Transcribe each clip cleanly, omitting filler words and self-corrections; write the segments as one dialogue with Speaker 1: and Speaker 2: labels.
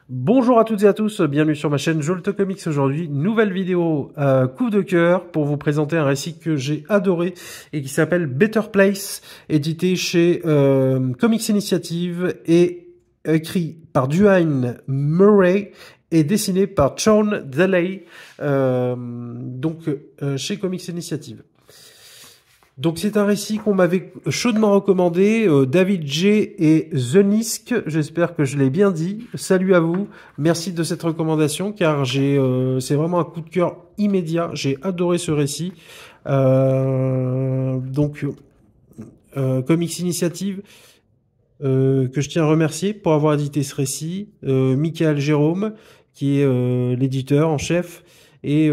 Speaker 1: Bonjour à toutes et à tous, bienvenue sur ma chaîne Jolt Comics aujourd'hui. Nouvelle vidéo coup de cœur pour vous présenter un récit que j'ai adoré et qui s'appelle Better Place, édité chez Comics Initiative et écrit par Duane Murray et dessiné par Sean Daley, chez Comics Initiative. Donc c'est un récit qu'on m'avait chaudement recommandé, David J. et The Nisk, j'espère que je l'ai bien dit. Salut à vous, merci de cette recommandation car c'est vraiment un coup de cœur immédiat, j'ai adoré ce récit. Comics Initiative, que je tiens à remercier pour avoir édité ce récit, Michael Jérôme qui est l'éditeur en chef, et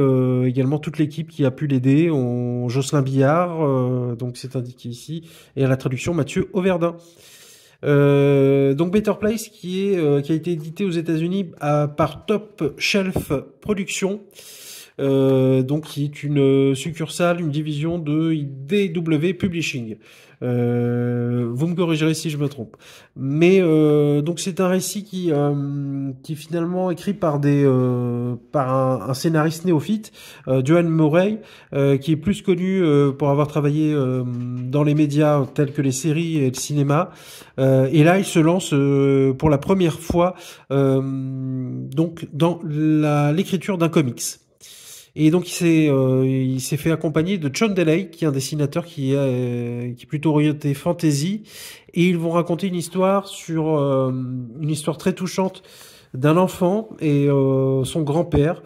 Speaker 1: également toute l'équipe qui a pu l'aider, Jocelyn Billard, donc c'est indiqué ici, et à la traduction Mathieu Auverdin. Donc Better Place qui a été édité aux États-Unis par Top Shelf Productions, qui est une succursale, une division de IDW Publishing. Vous me corrigerez si je me trompe. Mais donc c'est un récit qui est finalement écrit par un scénariste néophyte, Duane Murray, qui est plus connu pour avoir travaillé dans les médias tels que les séries et le cinéma. Et là, il se lance pour la première fois donc dans l'écriture d'un comics. Et donc il s'est fait accompagner de Sean Daley, qui est un dessinateur qui est plutôt orienté fantasy, et ils vont raconter une histoire une histoire très touchante d'un enfant et son grand-père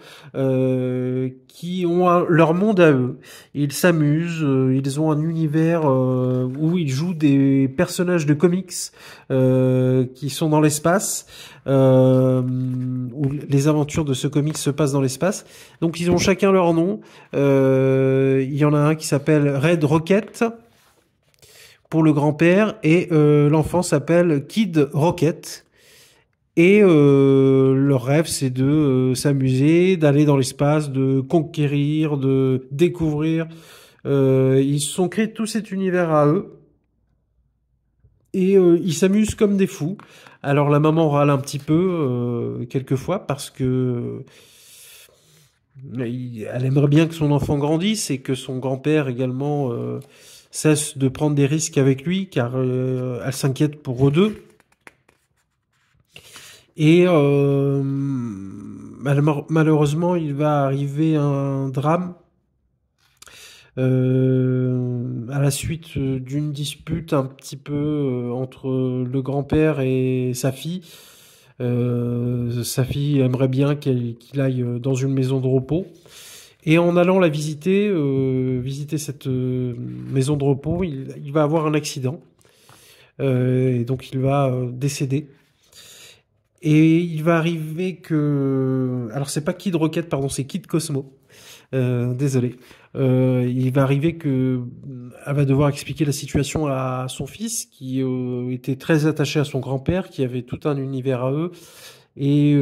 Speaker 1: qui ont leur monde à eux. Ils s'amusent, ils ont un univers où ils jouent des personnages de comics qui sont dans l'espace, où les aventures de ce comics se passent dans l'espace. Donc ils ont chacun leur nom. Il y en a un qui s'appelle Red Rocket pour le grand-père et l'enfant s'appelle Kid Rocket. Et leur rêve, c'est de s'amuser, d'aller dans l'espace, de conquérir, de découvrir. Ils se sont créés tout cet univers à eux. Et ils s'amusent comme des fous. Alors la maman râle un petit peu, quelquefois, parce que elle aimerait bien que son enfant grandisse et que son grand-père également cesse de prendre des risques avec lui, car elle s'inquiète pour eux deux. Et malheureusement, il va arriver un drame à la suite d'une dispute un petit peu entre le grand-père et sa fille. Sa fille aimerait bien qu'il aille dans une maison de repos. Et en allant la visiter cette maison de repos, il va avoir un accident. Et donc il va décéder. Et il va arriver que... Alors c'est pas Kid Rocket, pardon, c'est Kid Cosmo. Désolé. Il va arriver que elle va devoir expliquer la situation à son fils qui était très attaché à son grand-père, qui avait tout un univers à eux. Et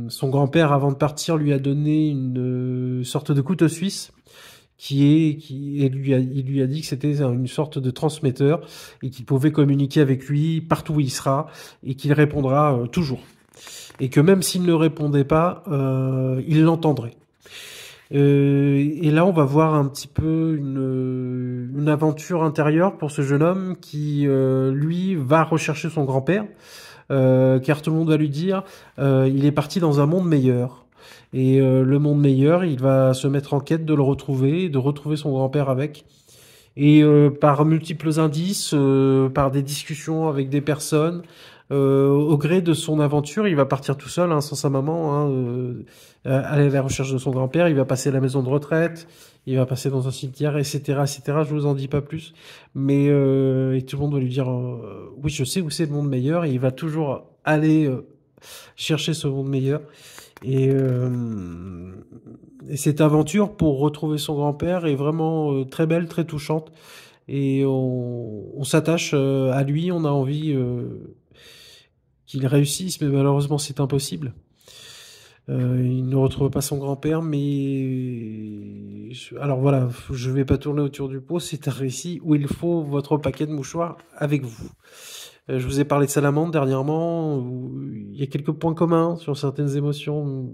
Speaker 1: son grand-père, avant de partir, lui a donné une sorte de couteau suisse il lui a dit que c'était une sorte de transmetteur et qu'il pouvait communiquer avec lui partout où il sera et qu'il répondra toujours. Et que même s'il ne répondait pas, il l'entendrait. Et là, on va voir un petit peu une aventure intérieure pour ce jeune homme qui, lui, va rechercher son grand-père, car tout le monde va lui dire il est parti dans un monde meilleur. Et le monde meilleur, il va se mettre en quête de le retrouver, de retrouver son grand-père avec. Et par multiples indices, par des discussions avec des personnes, au gré de son aventure, il va partir tout seul, hein, sans sa maman, aller à la recherche de son grand-père. Il va passer à la maison de retraite, il va passer dans un cimetière, etc., etc. Je vous en dis pas plus, mais et tout le monde va lui dire oui, je sais où c'est le monde meilleur, et il va toujours aller chercher ce monde meilleur. Et cette aventure pour retrouver son grand-père est vraiment très belle, très touchante. Et on s'attache à lui, on a envie qu'il réussisse, mais malheureusement c'est impossible. Il ne retrouve pas son grand-père, mais... Alors voilà, je vais pas tourner autour du pot, c'est un récit où il faut votre paquet de mouchoirs avec vous. Je vous ai parlé de Salamandre dernièrement, où il y a quelques points communs sur certaines émotions,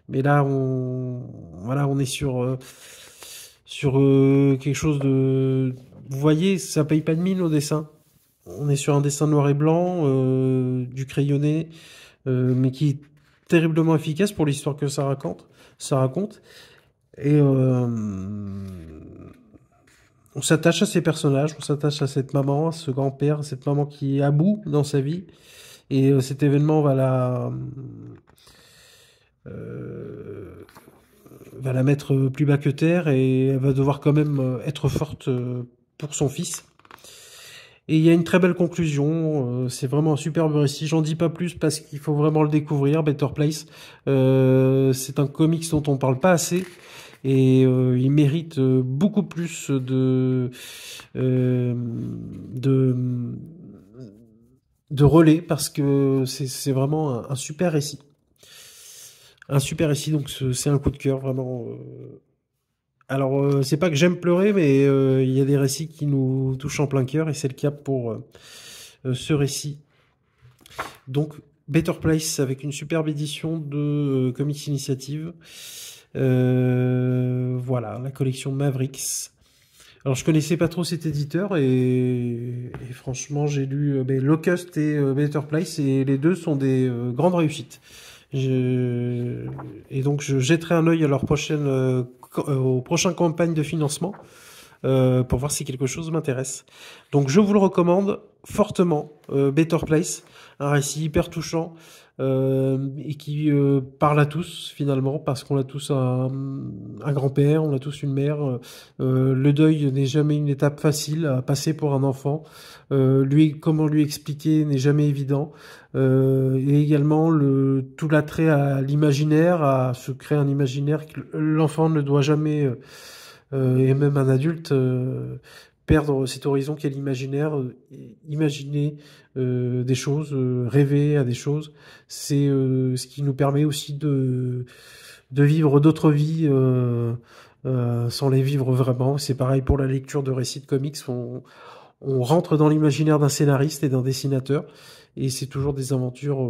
Speaker 1: mais là, voilà, on est sur quelque chose de... Vous voyez, ça paye pas de mine au dessin. On est sur un dessin noir et blanc, du crayonné, mais qui est terriblement efficace pour l'histoire que ça raconte. Ça raconte. Et on s'attache à ces personnages, on s'attache à cette maman, à ce grand-père, à cette maman qui est à bout dans sa vie. Et cet événement euh, va la mettre plus bas que terre et elle va devoir quand même être forte pour son fils. Et il y a une très belle conclusion, c'est vraiment un superbe récit. J'en dis pas plus parce qu'il faut vraiment le découvrir, Better Place. C'est un comics dont on parle pas assez et il mérite beaucoup plus euh, de, de relais parce que c'est vraiment un super récit. Un super récit, donc c'est un coup de cœur vraiment. Alors, c'est pas que j'aime pleurer, mais il y a des récits qui nous touchent en plein cœur, et c'est le cas pour ce récit. Donc, Better Place, avec une superbe édition de Comics Initiative. Voilà, la collection Mavericks. Alors, je connaissais pas trop cet éditeur, et franchement, j'ai lu Locust et Better Place, et les deux sont des grandes réussites. Et donc, je jetterai un œil à leur aux prochaines campagnes de financement pour voir si quelque chose m'intéresse. Donc je vous le recommande fortement, Better Place, un récit hyper touchant et qui parle à tous finalement, parce qu'on a tous un grand-père, on a tous une mère. Le deuil n'est jamais une étape facile à passer pour un enfant. Comment lui expliquer n'est jamais évident. Et également tout l'attrait à l'imaginaire, à se créer un imaginaire que l'enfant ne doit jamais et même un adulte perdre cet horizon qu'est l'imaginaire, imaginer des choses, rêver à des choses, c'est ce qui nous permet aussi de vivre d'autres vies sans les vivre vraiment. C'est pareil pour la lecture de récits de comics, on rentre dans l'imaginaire d'un scénariste et d'un dessinateur, et c'est toujours des aventures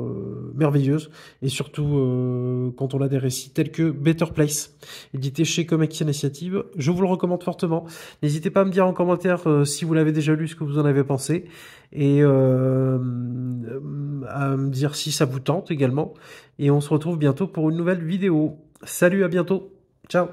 Speaker 1: merveilleuses, et surtout quand on a des récits tels que Better Place, édité chez Comics Initiative. Je vous le recommande fortement. N'hésitez pas à me dire en commentaire si vous l'avez déjà lu, ce que vous en avez pensé, et à me dire si ça vous tente également. Et on se retrouve bientôt pour une nouvelle vidéo. Salut, à bientôt. Ciao.